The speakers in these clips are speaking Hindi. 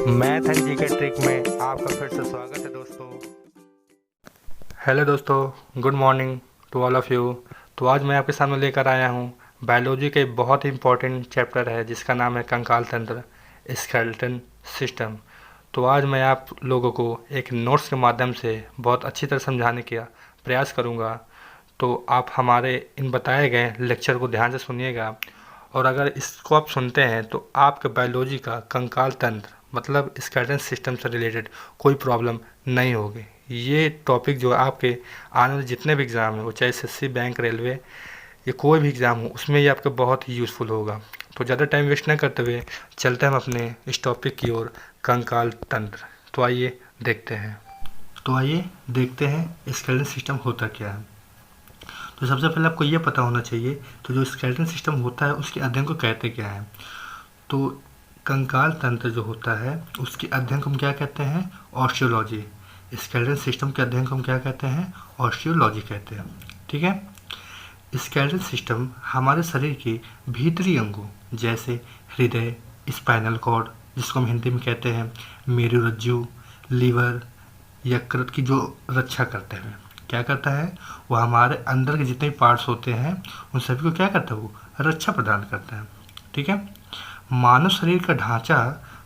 मैथ एंड जीके ट्रिक में आपका फिर से स्वागत है दोस्तों। हेलो दोस्तों, good morning to all of you. तो आज मैं आपके सामने लेकर आया हूँ बायोलॉजी का एक बहुत ही इम्पोर्टेंट चैप्टर है जिसका नाम है कंकाल तंत्र, स्केलेटन सिस्टम। तो आज मैं आप लोगों को एक नोट्स के माध्यम से बहुत अच्छी तरह समझाने का प्रयास करूँगा। तो आप हमारे इन बताए गए लेक्चर को ध्यान से सुनिएगा, और अगर इसको आप सुनते हैं तो आपके बायोलॉजी का कंकाल तंत्र मतलब स्केलेटन सिस्टम से रिलेटेड कोई प्रॉब्लम नहीं होगी। ये टॉपिक जो आपके आने वाले जितने भी एग्ज़ाम हैं, वो चाहे एसएससी, बैंक, रेलवे, ये कोई भी एग्ज़ाम हो, उसमें ये आपका बहुत ही यूज़फुल होगा। तो ज़्यादा टाइम वेस्ट न करते हुए चलते हैं हम अपने इस टॉपिक की ओर, कंकाल तंत्र। तो आइए देखते हैं स्केलेटन सिस्टम होता क्या है। तो सबसे पहले आपको ये पता होना चाहिए तो जो स्केलेटन सिस्टम होता है उसके अध्ययन को कहते क्या है। तो कंकाल तंत्र जो होता है उसके अध्ययन को हम क्या कहते हैं, ऑस्टियोलॉजी। स्केलेटन सिस्टम के अध्ययन को हम क्या कहते हैं, ऑस्टियोलॉजी कहते हैं। ठीक है। स्केलेटन सिस्टम हमारे शरीर के भीतरी अंगों जैसे हृदय, स्पाइनल कॉर्ड जिसको हम हिंदी में कहते हैं मेरुरज्जु, लीवर, यकृत की जो रक्षा करते हैं। क्या करता है वो, हमारे अंदर के जितने पार्ट्स होते हैं उन सभी को क्या करता है, वो रक्षा प्रदान करता है। ठीक है। मानव शरीर का ढांचा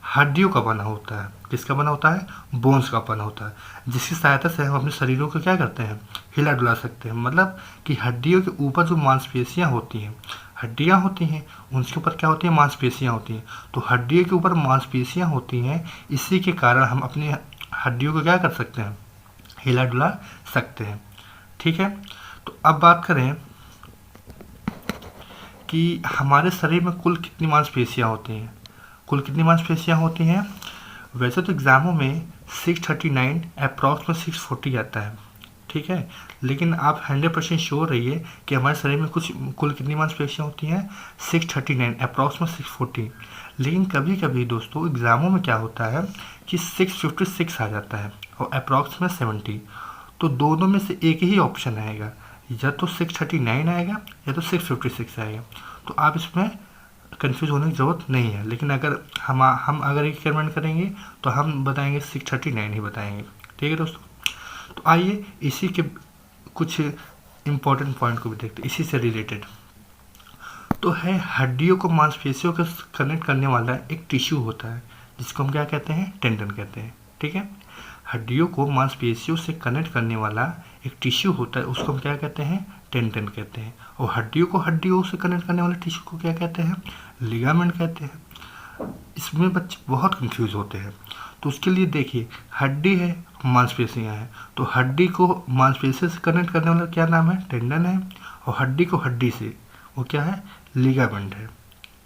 हड्डियों का बना होता है। किसका बना होता है, बोन्स का बना होता है, जिसकी सहायता से हम अपने शरीरों को क्या करते हैं, हिला डुला सकते हैं। मतलब कि हड्डियों के ऊपर जो मांसपेशियां होती हैं, हड्डियां होती हैं उनके ऊपर क्या होती हैं, मांसपेशियां होती हैं। तो हड्डियों के ऊपर मांसपेशियां होती हैं, इसी के कारण हम अपनी हड्डियों को क्या कर सकते हैं, हिला डुला सकते हैं। ठीक है। तो अब बात करें कि हमारे शरीर में कुल कितनी मांसपेशियां होती हैं। कुल कितनी मांसपेशियां होती हैं, वैसे तो एग्ज़ामों में 639 अप्रॉक्स में 640 आता है। ठीक है। लेकिन आप 100% श्योर रहिए कि हमारे शरीर में कुल कितनी मांसपेशियां होती हैं, 639 अप्रॉक्स में 640। लेकिन कभी कभी दोस्तों एग्ज़ामों में क्या होता है कि 656 आ जाता है और अप्रॉक्स में 70। तो दोनों में से एक ही ऑप्शन आएगा, या तो 639 आएगा या तो 656 आएगा। तो आप इसमें कंफ्यूज होने की ज़रूरत नहीं है। लेकिन अगर हम अगर एक्सपेरिमेंट करेंगे तो हम बताएंगे 639 ही बताएंगे। ठीक है दोस्तों। तो आइए इसी के कुछ इम्पोर्टेंट पॉइंट को भी देखते हैं, इसी से रिलेटेड। तो है हड्डियों को मांसपेशियों के कनेक्ट करने वाला एक टिश्यू होता है जिसको हम क्या कहते हैं, टेंडन कहते हैं। ठीक है। हड्डियों को मांसपेशियों से कनेक्ट करने वाला एक टिश्यू होता है, उसको हम क्या कहते हैं, टेंडन कहते हैं। और हड्डियों को हड्डियों से कनेक्ट करने वाले टिश्यू को क्या कहते हैं, लिगामेंट कहते हैं। इसमें बच्चे बहुत कंफ्यूज होते हैं। तो उसके लिए देखिए, हड्डी है, मांसपेशियां हैं, तो हड्डी को मांसपेशियों से कनेक्ट करने वाला क्या नाम है, टेंडन है। और हड्डी को हड्डी से वो क्या है, लिगामेंट है।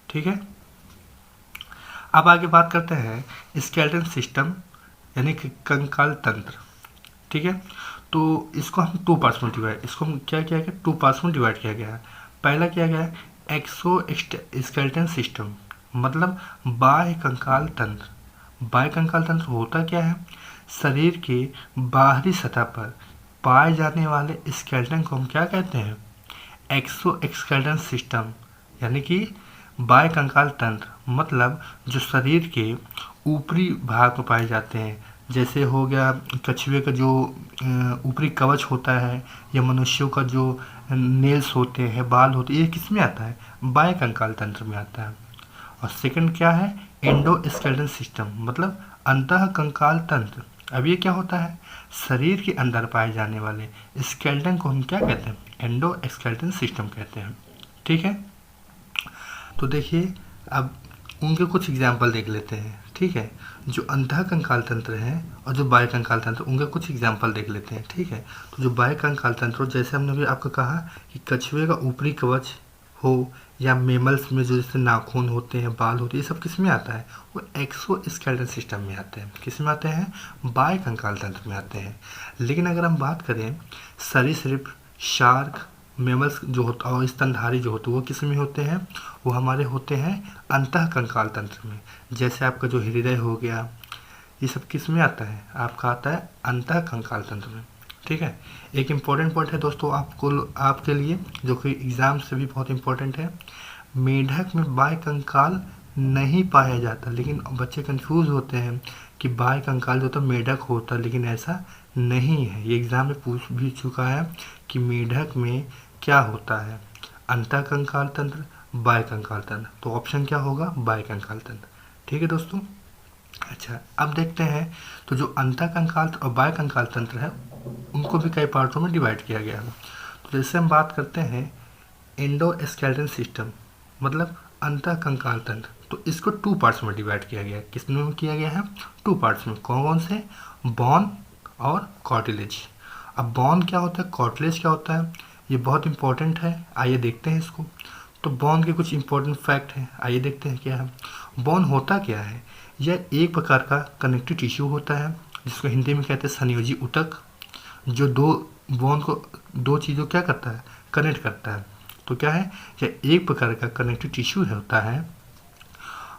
ठीक है। अब आगे बात करते हैं स्केलेटन सिस्टम यानी कि कंकाल तंत्र। ठीक है। तो इसको हम टू पार्ट्स में डिवाइड, इसको हम क्या किया गया, टू पार्ट्स में डिवाइड किया गया है। पहला किया गया है एक्सो स्केलेटन सिस्टम, मतलब बाह्य कंकाल तंत्र। बाह्य कंकाल तंत्र होता क्या है, शरीर के बाहरी सतह पर पाए जाने वाले स्केलेटन को हम क्या कहते हैं, एक्सो स्केलेटन सिस्टम, यानी कि बाह्य कंकाल तंत्र। मतलब जो शरीर के ऊपरी भाग में पाए जाते हैं, जैसे हो गया कछुए का जो ऊपरी कवच होता है, या मनुष्यों का जो नेल्स होते हैं, बाल होते हैं, ये किस में आता है, बाह्य कंकाल तंत्र में आता है। और सेकंड क्या है, एंडोस्केलेटन सिस्टम, मतलब अंतः कंकाल तंत्र। अब ये क्या होता है, शरीर के अंदर पाए जाने वाले स्केलेटन को हम क्या कहते हैं, एंडोस्केलेटन सिस्टम कहते हैं। ठीक है। तो देखिए अब उनके कुछ एग्जाम्पल देख लेते हैं। ठीक है। जो अंतः कंकाल तंत्र है और जो बाह्य कंकाल तंत्र, उनके कुछ एग्जाम्पल देख लेते हैं। ठीक है। तो जो बाह्य कंकाल तंत्र, जैसे हमने भी आपको कहा कि कछुए का ऊपरी कवच हो, या मेमल्स में जो जैसे नाखून होते हैं, बाल होते हैं, ये सब किस में आता है, वो एक्सोस्केलेटन सिस्टम में आते हैं। किस में आते हैं, बाह्य कंकाल तंत्र में आते हैं। लेकिन अगर हम बात करें सरीसृप, शार्क, मेमल्स जो होता है और स्तनधारी जो होते हैं, वो किस में होते हैं, वो हमारे होते हैं अंतः कंकाल तंत्र में। जैसे आपका जो हृदय हो गया, ये सब किस में आता है, आपका आता है अंतः कंकाल तंत्र में। ठीक है। एक इम्पॉर्टेंट पॉइंट है दोस्तों आपके लिए, जो कि एग्जाम से भी बहुत इम्पोर्टेंट है, मेढक में बाह्य कंकाल नहीं पाया जाता। लेकिन बच्चे कंफ्यूज होते हैं कि बाह्य कंकाल जो होता है मेढक होता है, लेकिन ऐसा नहीं है। ये एग्जाम में पूछ भी चुका है कि मेढक में क्या होता है, अंतःकंकाल तंत्र, बाह्य कंकाल तंत्र। तो ऑप्शन क्या होगा, बाह्य कंकाल तंत्र। ठीक है दोस्तों। अच्छा, अब देखते हैं तो जो अंतःकंकाल और बाह्य कंकाल तंत्र है उनको भी कई पार्टों में डिवाइड किया गया है। तो जैसे हम बात करते हैं एंडोस्केलेटन सिस्टम, मतलब अंतःकंकाल तंत्र, तो इसको टू पार्ट्स में डिवाइड किया गया है। किसमें किया गया है, टू पार्ट्स में। कौन कौन से, बॉन और कॉर्टिलेज। अब बॉन क्या होता है, कॉर्टिलेज क्या होता है, ये बहुत इंपॉर्टेंट है। आइए देखते हैं इसको। तो बॉन के कुछ इंपॉर्टेंट फैक्ट हैं, आइए देखते हैं क्या है। बॉन होता क्या है, यह एक प्रकार का कनेक्टिव टिश्यू होता है जिसको हिंदी में कहते हैं संयोजी ऊतक, जो दो बॉन को, दो चीज़ों क्या करता है, कनेक्ट करता है। तो क्या है, यह एक प्रकार का कनेक्टिव टिश्यू होता है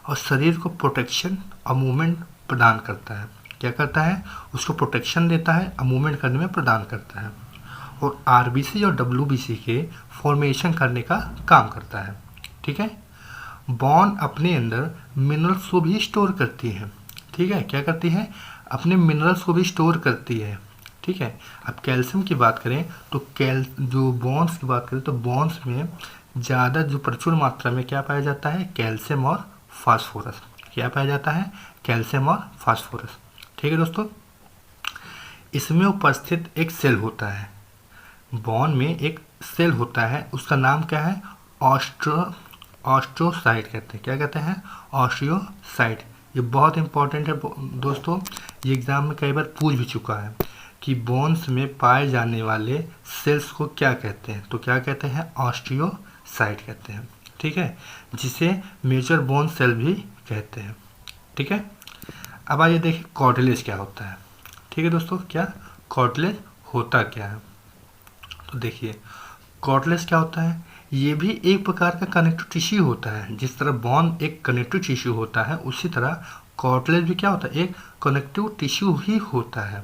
और शरीर को प्रोटेक्शन और मूवमेंट प्रदान करता है। क्या करता है, उसको प्रोटेक्शन देता है और मूवमेंट करने में प्रदान करता है, और आरबीसी और डब्ल्यूबीसी के फॉर्मेशन करने का काम करता है। ठीक है। बॉन अपने अंदर मिनरल्स को भी स्टोर करती है। ठीक है, क्या करती है, अपने मिनरल्स को भी स्टोर करती है। ठीक है। अब कैल्शियम की बात करें तो जो बॉन्स की बात करें तो बॉन्स में ज़्यादा जो प्रचुर मात्रा में क्या पाया जाता है, कैल्शियम और फास्फोरस। क्या पाया जाता है, कैल्शियम और फास्फोरस। ठीक है दोस्तों। इसमें उपस्थित एक सेल होता है, बॉन में एक सेल होता है, उसका नाम क्या है, ऑस्ट्रोसाइट कहते हैं। क्या कहते हैं, ऑस्ट्रियोसाइट। ये बहुत इंपॉर्टेंट है दोस्तों, ये एग्जाम में कई बार पूछ भी चुका है कि बोन्स में पाए जाने वाले सेल्स को क्या कहते हैं। तो क्या कहते हैं, ऑस्ट्रियोसाइट कहते हैं। ठीक है, जिसे मेजर बोन सेल भी कहते हैं। ठीक है। अब आइए देखिए कार्टिलेज क्या होता है। ठीक है दोस्तों, क्या कार्टिलेज होता क्या है। तो देखिए कार्टिलेज क्या होता है, ये भी एक प्रकार का कनेक्टिव टिश्यू होता है। जिस तरह बॉन एक कनेक्टिव टिश्यू होता है, उसी तरह कार्टिलेज भी क्या होता है, एक कनेक्टिव टिश्यू ही होता है।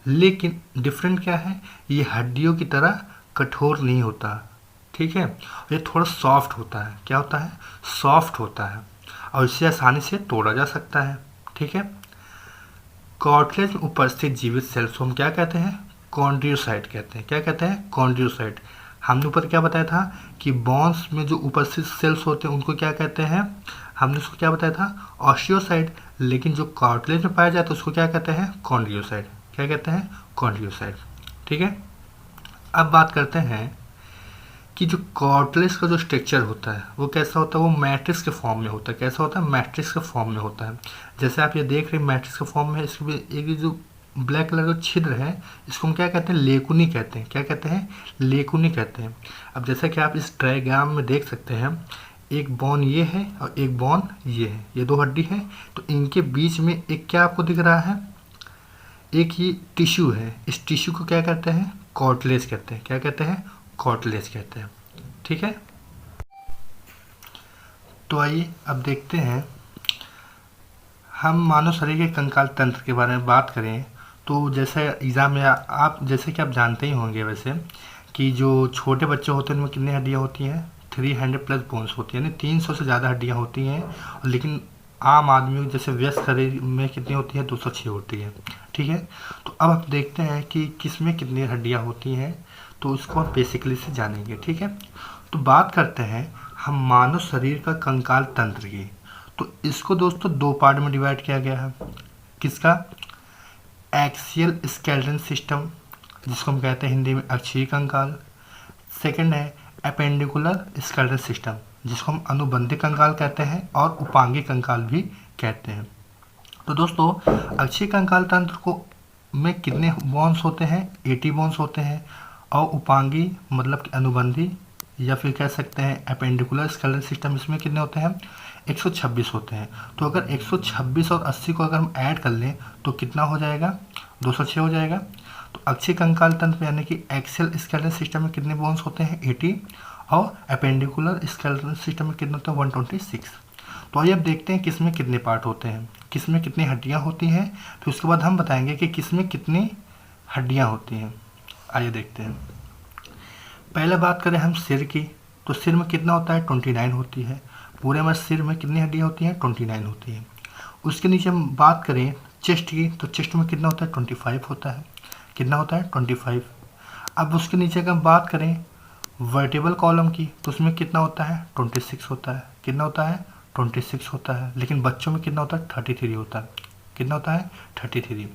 लेकिन डिफरेंट क्या है, ये हड्डियों की तरह कठोर नहीं होता। ठीक है, ये थोड़ा सॉफ्ट होता है। क्या होता है, सॉफ्ट होता है, और इसे आसानी से तोड़ा जा सकता है। ठीक है। कार्टिलेज में उपस्थित जीवित सेल्स को हम क्या कहते हैं, कॉन्ड्रियोसाइट कहते हैं। क्या कहते हैं, कॉन्ड्रियोसाइट। हमने ऊपर क्या बताया था कि बॉन्स में जो उपस्थित सेल्स होते हैं उनको क्या कहते हैं, हमने उसको क्या बताया था, ऑस्टियोसाइट। लेकिन जो कार्टिलेज में पाया जाता है उसको क्या कहते हैं, कॉन्ड्रियोसाइट। क्या कहते हैं, कॉन्ड्रियोसाइट। ठीक है। अब बात करते हैं कि जो कार्टिलेज का जो स्ट्रक्चर होता है वो कैसा होता है, वो मैट्रिक्स के फॉर्म में होता है। कैसा होता है, मैट्रिक्स के फॉर्म में होता है। जैसे आप ये देख रहे हैं मैट्रिक्स के फॉर्म में है, इसके एक जो ब्लैक कलर का छिद्र है इसको हम क्या कहते हैं, लेकुनी कहते हैं। क्या कहते हैं, लेकुनी कहते हैं। अब जैसा कि आप इस डायग्राम में देख सकते हैं, एक बॉन ये है और एक बॉन ये है, ये दो हड्डी है। तो इनके बीच में एक क्या आपको दिख रहा है, एक ये टिश्यू है। इस टिश्यू को क्या कहते हैं, कार्टिलेज कहते हैं। क्या कहते हैं, कार्टिलेज कहते हैं। ठीक है। तो आइए अब देखते हैं, हम मानव शरीर के कंकाल तंत्र के बारे में बात करें तो जैसे एग्ज़ाम में आप जैसे कि आप जानते ही होंगे वैसे कि जो छोटे बच्चे होते हैं उनमें कितनी हड्डियाँ होती हैं, 300 प्लस बोन्स होती हैं, यानी 300 से ज़्यादा हड्डियाँ होती हैं। लेकिन आम आदमी जैसे व्यस्त शरीर में कितनी होती है, 206 होती है। ठीक है। तो अब आप देखते हैं कि किस में कितनी हड्डियाँ होती हैं, तो इसको हम बेसिकली से जानेंगे। ठीक है। तो बात करते हैं हम मानव शरीर का कंकाल तंत्र की। तो इसको दोस्तों दो पार्ट में डिवाइड किया गया है। किसका, एक्सियल स्केलेटन सिस्टम, जिसको हम कहते हैं हिंदी में अक्षीय कंकाल। सेकंड है एपेंडिकुलर स्केलेटन सिस्टम, जिसको हम अनुबंधी कंकाल कहते हैं और उपांगी कंकाल भी कहते हैं। तो दोस्तों अक्षीय कंकाल तंत्र को में कितने बोन्स होते हैं, 80 बोन्स होते हैं, और उपांगी मतलब कि अनुबंधी या फिर कह सकते हैं एपेंडिकुलर स्केलेटन सिस्टम, इसमें कितने होते हैं, 126 होते हैं। तो अगर 126 और 80 को अगर हम ऐड कर लें तो कितना हो जाएगा, 206 हो जाएगा। तो अक्षीय कंकाल तंत्र यानी कि एक्सियल स्केलेटन सिस्टम में कितने बोन्स होते हैं, 80, और एपेंडिकुलर स्केलेटन सिस्टम में कितने होते हैं, 126। तो आइए अब देखते हैं किस में कितने पार्ट होते हैं, किस में कितनी हड्डियाँ होती हैं, फिर उसके बाद हम बताएंगे कि किस में कितनी हड्डियाँ होती हैं। आइए देखते हैं। पहले बात करें हम सिर की, तो सिर में कितना होता है, 29 होती है। पूरे हमारे सिर में कितनी हड्डियाँ होती हैं? 29 होती हैं। उसके नीचे हम बात करें चेस्ट की, तो चेस्ट में कितना होता है? 25 होता है। कितना होता है? 25। अब उसके नीचे अगर हम बात करें वर्टेबल कॉलम की, तो उसमें कितना होता है? 26 होता है। कितना होता है? 26 होता है। लेकिन बच्चों में कितना होता है? 33 होता है। कितना होता है? 33।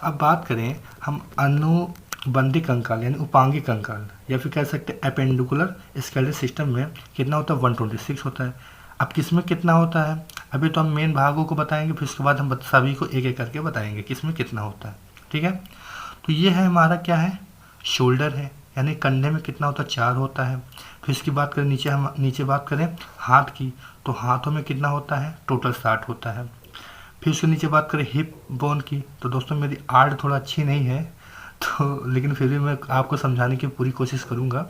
अब बात करें हम अनुबंधी कंकाल यानी उपांगी कंकाल, या फिर कह सकते हैं एपेंडिकुलर स्केलेटल सिस्टम में कितना होता है? 126 होता है। अब किसमें कितना होता है? अभी तो हम मेन भागों को बताएंगे, फिर उसके बाद हम सभी को एक एक करके बताएंगे किसमें कितना होता है। ठीक है, तो ये है हमारा क्या है? शोल्डर है, यानी कंधे में कितना होता है? 4 होता है। फिर इसकी बात करें नीचे, हम नीचे बात करें हाथ की, तो हाथों में कितना होता है? टोटल 60 होता है। फिर उसके नीचे बात करें हिप बोन की, तो दोस्तों मेरी आर्ट थोड़ा अच्छी नहीं है तो लेकिन फिर भी मैं आपको समझाने की पूरी कोशिश करूँगा।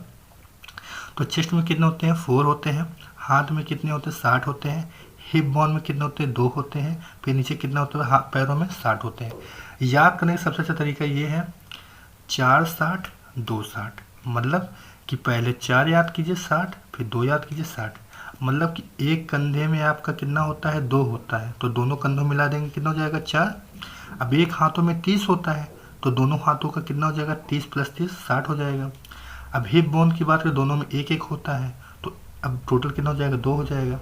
तो चेस्ट में कितने होते हैं? 4 होते हैं। हाथ में कितने होते हैं? 60 होते हैं। हिप बोन में कितने होते हैं? 2 होते हैं। फिर नीचे कितना होता है? हाथ पैरों में 60 होते हैं। याद करने का सबसे अच्छा तरीका ये है 4 60 2 60, मतलब कि पहले 4 याद कीजिए 60, फिर 2 याद कीजिए 60, मतलब कि एक कंधे में आपका कितना होता है? 2 होता है, तो दोनों कंधों मिला देंगे कितना हो जाएगा? 4। अब एक हाथों में 30 होता है, तो दोनों हाथों का कितना हो जाएगा? 30 प्लस 30 60 हो जाएगा। अब हिप बोन की बात करें, दोनों में एक एक होता है, तो अब टोटल कितना हो जाएगा? 2 हो जाएगा।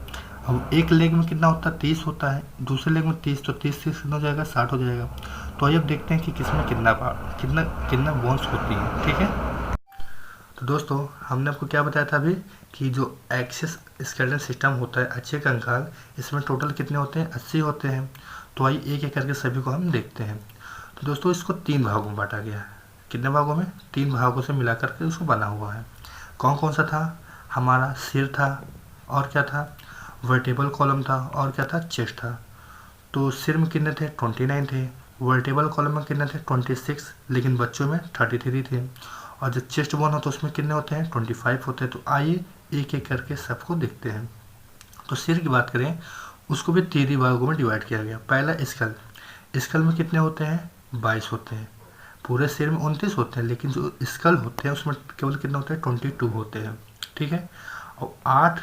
अब एक लेग में कितना होता है? 30 होता है, दूसरे लेग में 30, तो 30 से कितना हो जाएगा? 60 हो जाएगा। तो आइए अब देखते हैं कि किसमें कितना कितना कितना बोन्स होती है। ठीक है, तो दोस्तों हमने आपको क्या बताया था अभी कि जो एक्सिस स्केलेटल सिस्टम होता है, अच्छे कंकाल, इसमें टोटल कितने होते हैं? 80 होते हैं। तो आइए एक एक करके सभी को हम देखते हैं। तो दोस्तों इसको 3 भागों में बांटा गया है। कितने भागों में? 3 भागों से मिला करके उसको बना हुआ है। कौन कौन सा था? हमारा सिर था, और क्या था? वर्टेबल कॉलम था, और क्या था? चेस्ट था। तो सिर में कितने थे? 29 थे। वर्टेबल कॉलम में कितने थे? 26, लेकिन बच्चों में 33 थे। और जो चेस्ट बोन होता है उसमें कितने होते हैं? 25 होते हैं। तो आइए एक एक करके सबको देखते हैं। तो सिर की बात करें, उसको भी 3 भागों में डिवाइड किया गया। पहला स्कल, स्कल में कितने होते हैं? 22 होते हैं। पूरे सिर में 29 होते हैं, लेकिन जो स्कल होते हैं उसमें केवल कितने होते हैं? 22 होते हैं। ठीक है, और 8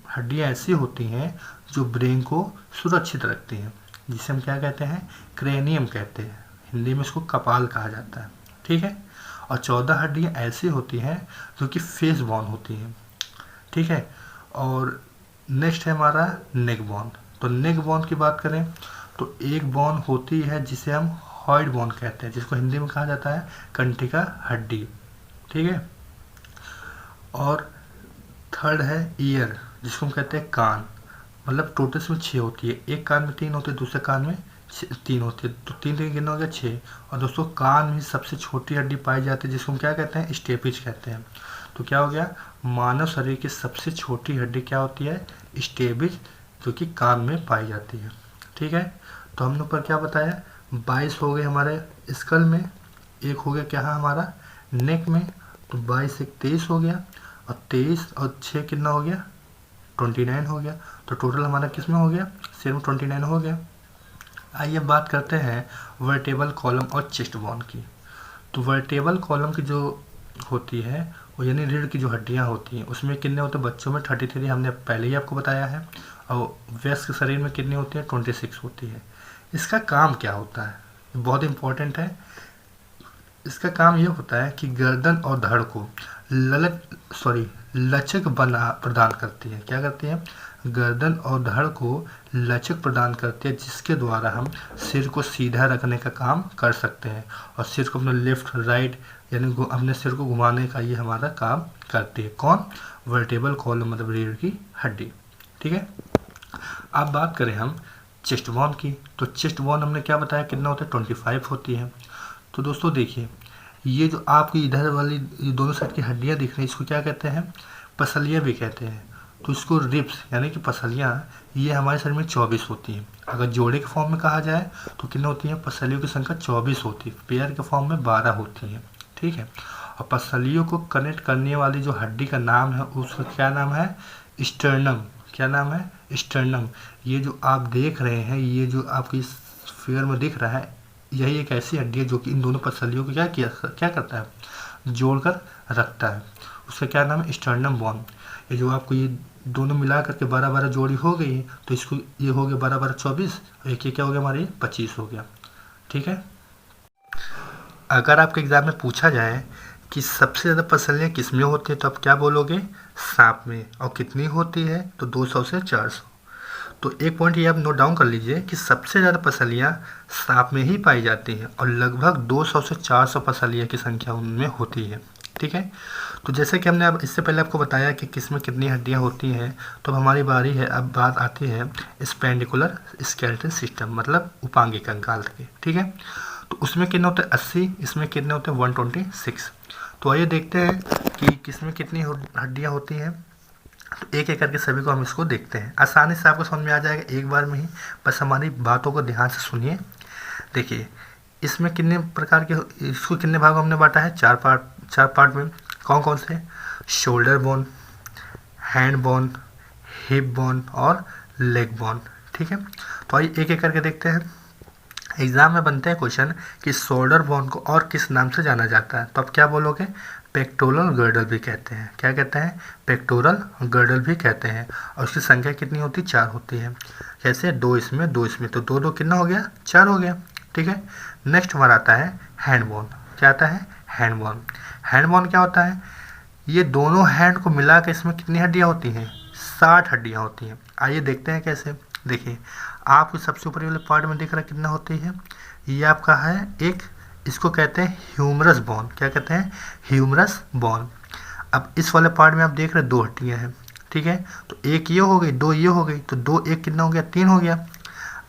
हड्डियाँ ऐसी होती हैं जो ब्रेन को सुरक्षित रखती हैं, जिसे हम क्या कहते हैं? क्रेनियम कहते हैं। हिंदी में इसको कपाल कहा जाता है। ठीक है, और 14 हड्डियाँ ऐसी होती हैं जो कि फेस बोन होती हैं। ठीक है, और नेक्स्ट है हमारा नेक बोन। तो नेक बोन की बात करें तो एक बोन होती है जिसे हम हॉइड बोन कहते हैं, जिसको हिंदी में कहा जाता है कंठी का हड्डी। ठीक है, और थर्ड है ईयर, जिसको हम कहते हैं कान, मतलब टोटल इसमें 6 होती है। एक कान में 3 होते हैं, दूसरे कान में 3 होती है, तो 3 3 कितना हो गया? 6। और दोस्तों कान में सबसे छोटी हड्डी पाई जाती है जिसको हम क्या कहते हैं? स्टेपिज कहते हैं। तो क्या हो गया? मानव शरीर की सबसे छोटी हड्डी क्या होती है? स्टेपिज, जो कि कान में पाई जाती है। ठीक है, तो हमने ऊपर क्या बताया? 22 हो गए हमारे स्कल में, एक हो गया क्या हमारा? नेक में। तो 22 एक 23 हो गया, और 23 और 6 कितना हो गया? 29 हो गया। तो टोटल हमारा किस में हो गया? सिर में 29 हो गया। आइए बात करते हैं वर्टेबल कॉलम और चेस्ट बोन की। तो वर्टेबल कॉलम की जो होती है वो यानी रीढ़ की जो हड्डियां होती हैं उसमें कितने होते हैं? बच्चों में 33, हमने पहले ही आपको बताया है। और वयस्क शरीर में कितनी होती है? 26 होती है। इसका काम क्या होता है? बहुत इंपॉर्टेंट है। इसका काम ये होता है कि गर्दन और धड़ को लचक बना प्रदान करती है। क्या करती है? गर्दन और धड़ को लचक प्रदान करती है, जिसके द्वारा हम सिर को सीधा रखने का काम कर सकते हैं, और सिर को अपने लेफ्ट राइट यानी अपने सिर को घुमाने का ये हमारा काम करती है। कौन? वर्टेबल कॉलम, मतलब रीढ़ की हड्डी। ठीक है, अब बात करें हम चेस्ट बोन की। तो चेस्ट बोन हमने क्या बताया कितना होता है? 25 होती है। तो दोस्तों देखिए, ये जो आपकी इधर वाली ये दोनों साइड की हड्डियाँ दिख रही हैं, इसको क्या कहते हैं? पसलियाँ भी कहते हैं। तो इसको रिब्स यानी कि पसलियाँ, ये हमारे शरीर में 24 होती हैं। अगर जोड़े के फॉर्म में कहा जाए तो कितनी होती हैं? पसलियों की संख्या 24 होती है। पेयर के फॉर्म में 12 होती हैं। ठीक है, और पसलियों को कनेक्ट करने वाली जो हड्डी का नाम है उसका क्या नाम है? स्टर्नम। क्या नाम है? स्टर्नम। ये जो आप देख रहे हैं, ये जो आपकी फिगर में दिख रहा है, यही एक ऐसी हड्डी है जो कि इन दोनों पसलियों को क्या करता है? जोड़कर रखता है। उसका क्या नाम है? Sternum bone. ये जो आपको ये दोनों मिला करके 12-12 जोड़ी हो गई, तो इसको ये हो गया 12-12 24, और एक ये क्या हो गया हमारे 25 हो गया। ठीक है। अगर आपके एग्ज़ाम में पूछा जाए कि सबसे ज़्यादा पसलियाँ किस में होती है, तो आप क्या बोलोगे? सांप में। और कितनी होती है? तो 200 से 400। तो एक पॉइंट ये आप नोट डाउन कर लीजिए कि सबसे ज़्यादा पसलियाँ सांप में ही पाई जाती हैं, और लगभग 200 से 400 पसलियाँ की संख्या उनमें होती है। ठीक है। तो जैसे कि हमने अब इससे पहले आपको बताया कि किस में कितनी हड्डियाँ होती हैं, तो अब हमारी बारी है, अब बात आती है स्पेंडिकुलर स्केलेटन सिस्टम, मतलब उपांगी कंकाल की। ठीक है। तो उसमें कितने होते हैं? 80। इसमें कितने होते हैं? 126। तो आइए देखते हैं कि किसमें कितनी हड्डियाँ होती हैं। तो एक एक करके सभी को हम इसको देखते हैं, आसानी से आपको समझ में आ जाएगा एक बार में ही, बस हमारी बातों को ध्यान से सुनिए। देखिए, इसमें कितने प्रकार के, इसको कितने भागों हमने बांटा है? 4 पार्ट में। कौन कौन से? Shoulder bone, hand bone, hip bone और लेग बोन। ठीक है। तो आइए एक एक करके देखते हैं। एग्जाम में बनते हैं क्वेश्चन कि शोल्डर बोन को और किस नाम से जाना जाता है, तो आप क्या बोलोगे? पेक्टोरल गर्डल भी कहते हैं। क्या कहते हैं? पेक्टोरल गर्डल भी कहते हैं। और उसकी संख्या कितनी होती है? 4 होती है। कैसे? 2 इसमें 2 इसमें, तो 2 2 कितना हो गया? 4 हो गया। ठीक है। नेक्स्ट हमारा आता है हैंड बोन। क्या आता है? Hand bone. हैंड बोन क्या होता है? ये दोनों हैंड को मिला के इसमें कितनी हड्डियाँ होती हैं? 60 हड्डियाँ होती हैं। आइए देखते हैं कैसे। देखिए, आपको सबसे ऊपर वाले पार्ट में दिख रहा है कितना होती है? ये आपका है एक, इसको कहते हैं ह्यूमरस बोन। क्या कहते हैं? Humerus bone. अब इस वाले पार्ट में आप देख रहे हैं 2 हड्डियाँ हैं। ठीक है। तो एक ये हो गई, 2 ये हो गई, तो 2 1 कितना हो गया? 3 हो गया।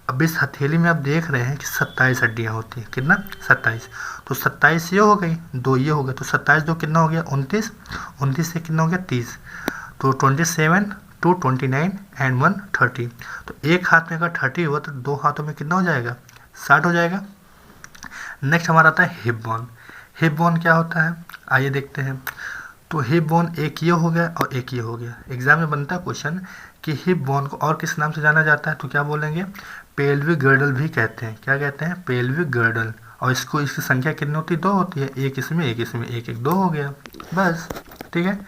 अब इस हथेली में आप देख रहे हैं कि 27 हड्डियाँ होती हैं। कितना? 27। तो 27 ये हो गई, 2 ये हो गया, तो 27 2 कितना हो गया? 29। 29 से कितना हो गया? 30। तो 27 2 29 एंड 1 30। तो एक हाथ में अगर 30 हुआ तो 2 हाथों में कितना हो जाएगा? 60 हो जाएगा। नेक्स्ट हमारा आता है हिप बोन। हिप बोन क्या होता है? आइए देखते हैं। तो हिप बोन एक ये हो गया और एक ये हो गया। एग्जाम में बनता है क्वेश्चन कि हिप बोन को और किस नाम से जाना जाता है, तो क्या बोलेंगे? पेल्विक गर्डल भी कहते हैं। क्या कहते हैं? Pelvic girdle. और इसको, इसकी संख्या कितनी होती है? 2 होती है। एक इसमें एक इसमें, एक एक 2 हो गया, बस। ठीक है।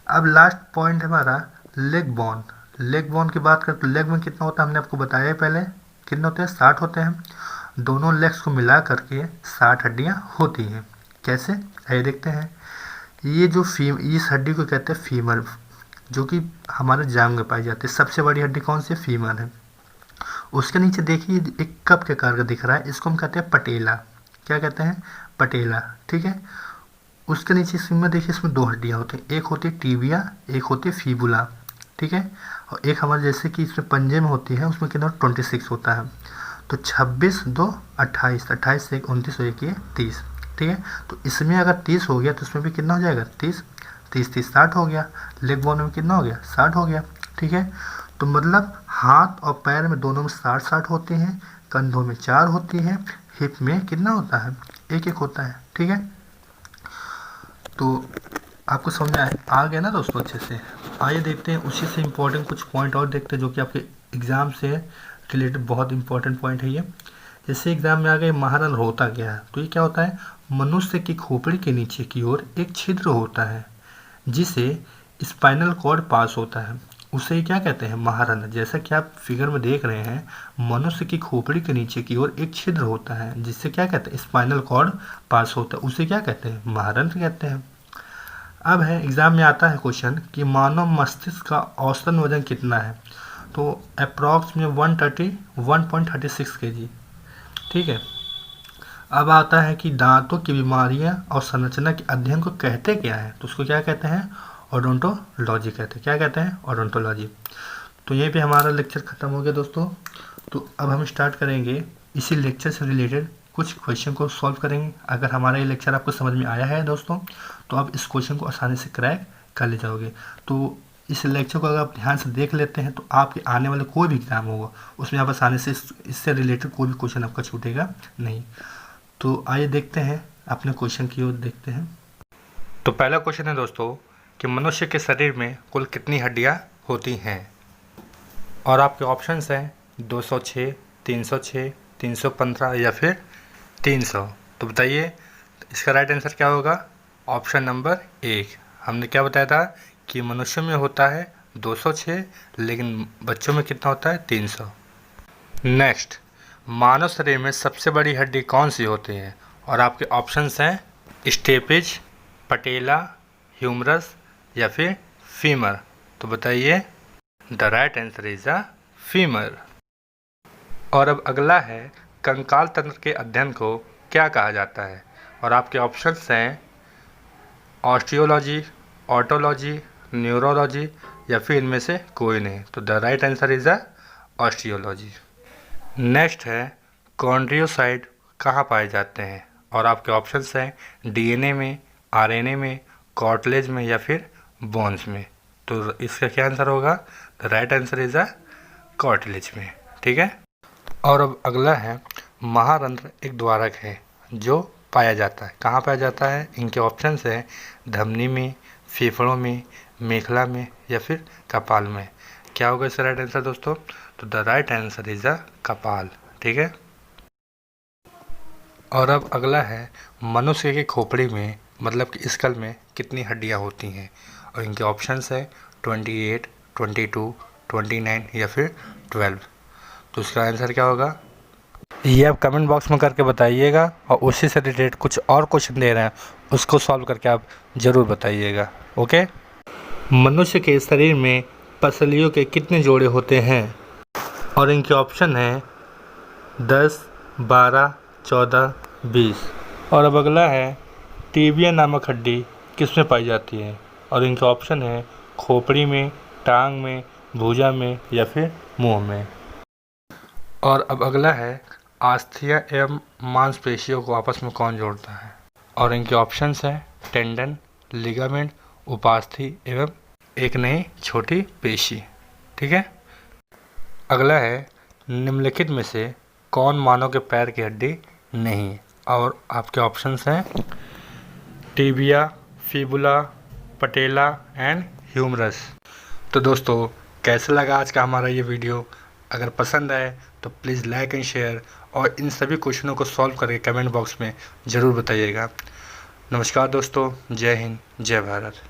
अब लास्ट पॉइंट हमारा लेग बोन। लेग बोन की बात करें तो लेग में कितना होता है? हमने आपको बताया है पहले, कितने होते हैं? 60 होते हैं। दोनों लेग्स को मिला करके 60 हड्डियाँ होती हैं। कैसे? आइए देखते हैं। ये जो इस हड्डी को कहते हैं फीमर, जो कि हमारे जांघ में पाई जाती है। सबसे बड़ी हड्डी कौन सी? फीमर है। उसके नीचे देखिए एक कप के आकार का दिख रहा है, इसको हम कहते हैं पटेला। क्या कहते हैं? पटेला। ठीक है। उसके नीचे इसमें देखिए, इसमें 2 हड्डियाँ होती हैं, एक होती है टीबिया, एक होती है फीबुला। ठीक है। और एक हमारे जैसे कि इसमें पंजे में होती है, उसमें कितना 26 होता है। तो 26 2 28, 28 से 29 और 1 ये 30। ठीक है। तो इसमें अगर 30 हो गया तो इसमें भी कितना हो जाएगा? 30 30 30 60 हो गया। लेग बोन में कितना हो गया? 60 हो गया। ठीक है। तो मतलब हाथ और पैर में दोनों में 60 होती हैं, कंधों में 4 होती हैं, हिप में कितना होता है? 1 1 होता है। ठीक है। तो आपको समझ में आ गया ना दोस्तों अच्छे से। आइए देखते हैं उसी से इम्पोर्टेंट कुछ पॉइंट और देखते हैं जो कि आपके एग्ज़ाम से रिलेटेड बहुत इंपॉर्टेंट पॉइंट है ये। जैसे एग्ज़ाम में आ गए महारल होता क्या है, तो ये क्या होता है? मनुष्य की खोपड़ी के नीचे की ओर एक छिद्र होता है जिसे स्पाइनल कॉर्ड पास होता है, उसे ही क्या कहते हैं? महारंध्र। जैसा कि आप फिगर में देख रहे हैं, मनुष्य की खोपड़ी के नीचे की ओर एक छिद्र होता है जिससे क्या कहते हैं? स्पाइनल कॉर्ड पास होता है, उसे क्या कहते हैं? महारंध्र कहते हैं। अब है एग्जाम में आता है क्वेश्चन कि मानव मस्तिष्क का औसतन वजन कितना है, तो अप्रॉक्स में 136 kg। ठीक है। अब आता है कि दांतों की बीमारियां और संरचना के अध्ययन को कहते क्या है, तो उसको क्या कहते हैं? ओडोंटोलॉजी कहते हैं। क्या कहते हैं? ओडोंटोलॉजी। तो यहीं पे हमारा लेक्चर ख़त्म हो गया दोस्तों। तो अब हम स्टार्ट करेंगे इसी लेक्चर से रिलेटेड कुछ क्वेश्चन को सॉल्व करेंगे। अगर हमारा ये लेक्चर आपको समझ में आया है दोस्तों, तो आप इस क्वेश्चन को आसानी से क्रैक कर ले जाओगे। तो इस लेक्चर को अगर आप ध्यान से देख लेते हैं तो आपके आने वाले कोई भी एग्ज़ाम होगा उसमें आप आसानी से इससे रिलेटेड कोई भी क्वेश्चन आपका छूटेगा नहीं। तो आइए देखते हैं, अपने क्वेश्चन की ओर देखते हैं। तो पहला क्वेश्चन है दोस्तों कि मनुष्य के शरीर में कुल कितनी हड्डियाँ होती हैं, और आपके ऑप्शंस हैं 206, 306, 315 या फिर 300। तो बताइए इसका राइट आंसर क्या होगा? Option number 1। हमने क्या बताया था कि मनुष्य में होता है 206, लेकिन बच्चों में कितना होता है 300। नेक्स्ट, मानव शरीर में सबसे बड़ी हड्डी कौन सी होती है? और आपके ऑप्शंस हैं स्टेपेज, पटेला, ह्यूमरस या फिर फीमर। तो बताइए। The right answer is a femur. और अब अगला है, कंकाल तंत्र के अध्ययन को क्या कहा जाता है? और आपके ऑप्शंस हैं ऑस्टियोलॉजी, ऑटोलॉजी, न्यूरोलॉजी या फिर इनमें से कोई नहीं। तो the right answer is a osteology. Next है, कॉन्ड्रियोसाइट कहाँ पाए जाते हैं? और आपके ऑप्शंस हैं डीएनए में, आरएनए में, कार्टिलेज में या फिर बोन्स में। तो इसका क्या आंसर होगा? The right answer is a cartilage में। ठीक है। और अब अगला है, महारंध्र एक द्वारक है जो पाया जाता है, कहाँ पाया जाता है? इनके ऑप्शंस हैं धमनी में, फेफड़ों में, मेखला में या फिर कपाल में। क्या होगा इसका राइट आंसर दोस्तों? तो the right answer is a कपाल। ठीक है। और अब अगला है, मनुष्य के खोपड़ी में मतलब कि स्कल में कितनी हड्डियां होती हैं? और इनके ऑप्शंस है 28, 22, 29 या फिर 12। तो इसका आंसर क्या होगा? ये आप कमेंट बॉक्स में करके बताइएगा, और उसी से रिलेटेड कुछ और क्वेश्चन दे रहे हैं उसको सॉल्व करके आप ज़रूर बताइएगा। ओके। मनुष्य के शरीर में पसलियों के कितने जोड़े होते हैं? और इनके ऑप्शन हैं 10, 12, 14, 20। और अब अगला है, टीबिया नामक हड्डी किसमें पाई जाती है? और इनके ऑप्शन है खोपड़ी में, टांग में, भुजा में या फिर मुंह में। और अब अगला है, आस्थिया एवं मांसपेशियों को आपस में कौन जोड़ता है? और इनके ऑप्शंस हैं टेंडन, लिगामेंट, उपास्थि एवं एक नई छोटी पेशी। ठीक है। अगला है, निम्नलिखित में से कौन मानव के पैर की हड्डी नहीं? और आपके ऑप्शंस हैं tibia, fibula, patella and humerus. तो दोस्तों, कैसा लगा आज का हमारा ये वीडियो? अगर पसंद आए तो प्लीज़ लाइक एंड शेयर, और इन सभी क्वेश्चनों को सॉल्व करके कमेंट बॉक्स में ज़रूर बताइएगा। नमस्कार दोस्तों, जय हिंद, जय भारत।